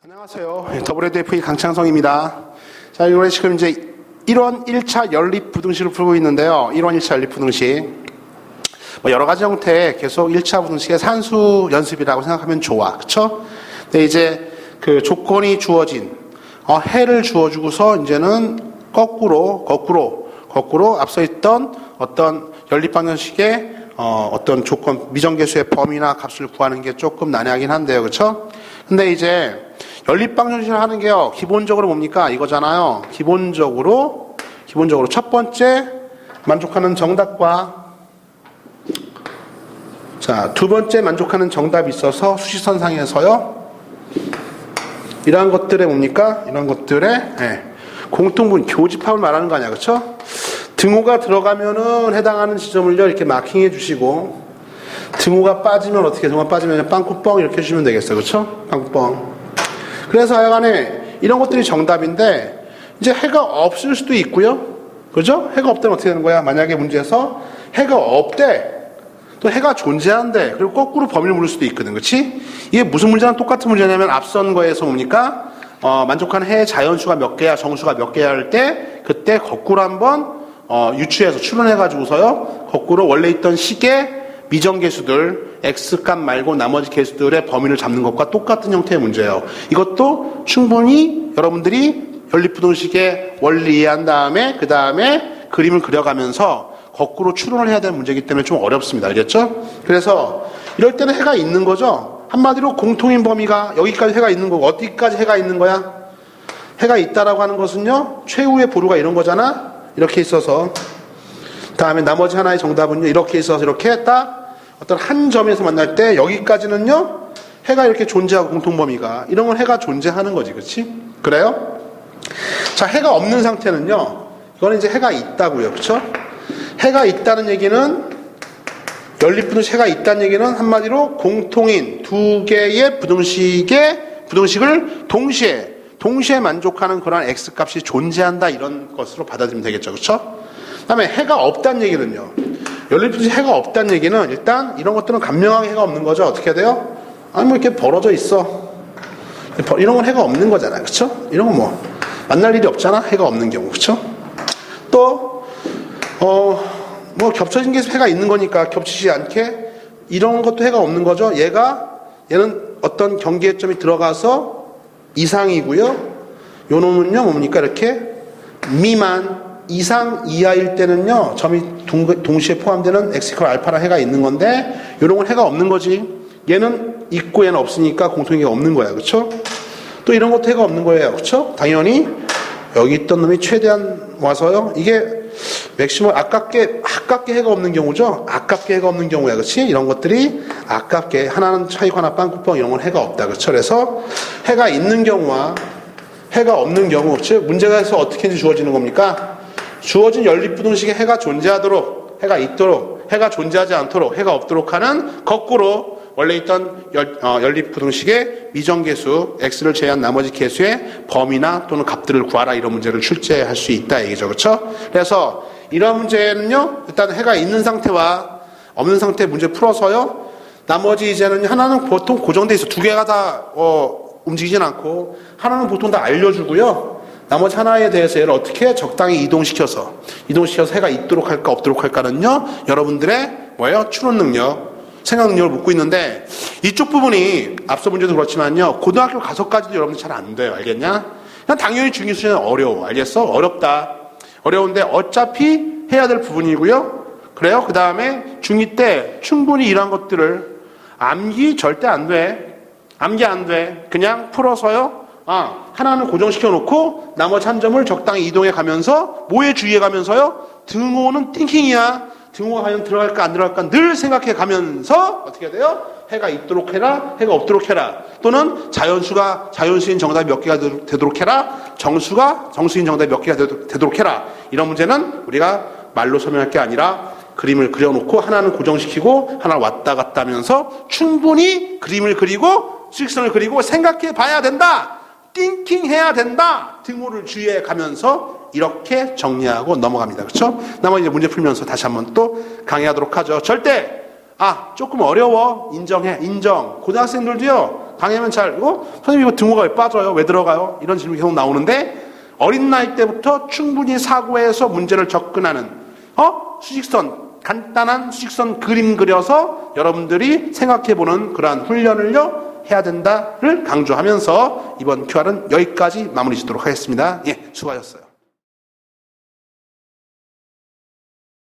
안녕하세요. WDF의 강창성입니다. 자, 이번에 지금 이제 1원 1차 연립부등식을 풀고 있는데요. 1원 1차 연립부등식. 여러 가지 형태의 계속 1차 부등식의 산수 연습이라고 생각하면 좋아. 그쵸? 근데 이제 그 조건이 주어진, 해를 주어주고서 이제는 거꾸로 앞서 있던 어떤 연립방정식의 어떤 조건, 미정계수의 범위나 값을 구하는 게 조금 난해하긴 한데요. 그쵸? 근데 이제 연립방정식을 하는 게요, 기본적으로 뭡니까? 이거잖아요. 기본적으로 첫 번째 만족하는 정답과, 자, 두 번째 만족하는 정답이 있어서 수식선상에서요, 이러한 것들에 뭡니까? 이런 것들의 공통분, 교집합을 말하는 거 아니야, 그쵸? 등호가 들어가면은 해당하는 지점을요, 이렇게 마킹해 주시고, 등호가 빠지면 어떻게, 등호가 빠지면 빵꾸뻥 이렇게 해주시면 되겠어요, 그쵸? 빵꾸뻥. 그래서 하여간에 이런 것들이 정답인데, 이제 해가 없을 수도 있고요. 그죠? 해가 없다면 어떻게 되는 거야? 만약에 문제에서 해가 없대, 또 해가 존재한대, 그리고 거꾸로 범위를 물을 수도 있거든, 그치? 이게 무슨 문제랑 똑같은 문제냐면, 앞선 거에서 뭡니까? 만족하는 해의 자연수가 몇 개야, 정수가 몇 개야 할 때, 그때 거꾸로 한번, 유추해서 추론해가지고서요, 거꾸로 원래 있던 식의 미정계수들, X값 말고 나머지 계수들의 범위를 잡는 것과 똑같은 형태의 문제예요. 이것도 충분히 여러분들이 연립부등식의 원리 이해한 다음에, 그 다음에 그림을 그려가면서 거꾸로 추론을 해야 되는 문제이기 때문에 좀 어렵습니다. 알겠죠? 그래서 이럴 때는 해가 있는 거죠. 한마디로 공통인 범위가 여기까지 해가 있는 거고, 어디까지 해가 있는 거야? 해가 있다라고 하는 것은요, 최후의 보루가 이런 거잖아. 이렇게 있어서, 다음에 나머지 하나의 정답은요, 이렇게 있어서 이렇게 딱 어떤 한 점에서 만날 때 여기까지는요, 해가 이렇게 존재하고 공통범위가, 이런 건 해가 존재하는 거지, 그렇지? 그래요? 자, 해가 없는 상태는요, 이거는 이제 해가 있다고요, 그렇죠? 해가 있다는 얘기는, 연립부등식 해가 있다는 얘기는 한마디로 공통인 두 개의 부등식을 동시에 만족하는 그런 X값이 존재한다, 이런 것으로 받아들이면 되겠죠, 그렇죠? 그 다음에 해가 없다는 얘기는요, 연립부등식 해가 없다는 얘기는 일단 이런 것들은 간명하게 해가 없는 거죠. 어떻게 해야 돼요? 아니 뭐 이렇게 벌어져 있어, 이런 건 해가 없는 거잖아요, 그렇죠? 이런 건 뭐 만날 일이 없잖아, 해가 없는 경우, 그렇죠? 또 뭐 겹쳐진 게 해가 있는 거니까 겹치지 않게 이런 것도 해가 없는 거죠. 얘는 어떤 경계점이 들어가서 이상이고요, 요 놈은요 뭡니까? 이렇게 미만, 이상 이하일 때는요, 점이 동시에 포함되는 x = 알파라 해가 있는 건데, 요런 건 해가 없는 거지. 얘는 있고 얘는 없으니까 공통이가 없는 거야, 그쵸? 또 이런 것도 해가 없는 거예요, 그쵸? 당연히 여기 있던 놈이 최대한 와서요, 이게 맥시멈 아깝게 해가 없는 경우죠. 아깝게 해가 없는 경우야, 그치? 이런 것들이 아깝게, 하나는 차이고 하나 빵꾸뻥, 이런 건 해가 없다, 그쵸? 그래서 해가 있는 경우와 해가 없는 경우, 즉 문제가에서 어떻게 주어지는 겁니까? 주어진 연립부등식에 해가 존재하도록, 해가 있도록, 해가 존재하지 않도록, 해가 없도록 하는 거꾸로 원래 있던 연립부등식의 미정계수 x를 제외한 나머지 계수의 범위나 또는 값들을 구하라, 이런 문제를 출제할 수 있다 얘기죠, 그렇죠? 그래서 이런 문제는요, 일단 해가 있는 상태와 없는 상태 문제 풀어서요, 나머지 이제는 하나는 보통 고정돼 있어. 두 개가 다 움직이진 않고, 하나는 보통 다 알려주고요, 나머지 하나에 대해서 얘를 어떻게 적당히 이동시켜서 해가 있도록 할까 없도록 할까는요, 여러분들의 추론 능력, 생각 능력을 묻고 있는데, 이쪽 부분이 앞서 문제도 그렇지만요, 고등학교 가서까지도 여러분들 잘 안 돼요. 알겠냐? 그냥 당연히 중2 수준은 어려워. 알겠어? 어렵다. 어려운데 어차피 해야 될 부분이고요. 그래요? 그 다음에 중2 때 충분히 이러한 것들을, 암기 절대 안 돼. 암기 안 돼. 그냥 풀어서요, 하나는 고정시켜 놓고 나머지 한 점을 적당히 이동해 가면서, 뭐에 주의해 가면서요, 등호는 띵킹이야. 등호가 과연 들어갈까 안 들어갈까 늘 생각해 가면서 어떻게 해야 돼요? 해가 있도록 해라, 해가 없도록 해라. 또는 자연수인 정답이 몇 개가 되도록 해라, 정수인 정답이 몇 개가 되도록 해라. 이런 문제는 우리가 말로 설명할 게 아니라 그림을 그려놓고 하나는 고정시키고 하나를 왔다 갔다 하면서 충분히 그림을 그리고 수직선을 그리고 생각해 봐야 된다. 띵킹 해야 된다. 등호를 주의해 가면서 이렇게 정리하고 넘어갑니다. 그렇죠? 나머지 이제 문제 풀면서 다시 한번 또 강의하도록 하죠. 절대 조금 어려워. 인정해. 인정. 고등학생들도요, 방해하면 잘, 선생님 이거 등호가 왜 빠져요? 왜 들어가요? 이런 질문이 계속 나오는데, 어린 나이 때부터 충분히 사고해서 문제를 접근하는, 수직선, 간단한 수직선 그림 그려서 여러분들이 생각해보는 그러한 훈련을요, 해야 된다를 강조하면서 이번 QR은 여기까지 마무리 짓도록 하겠습니다. 예, 수고하셨어요.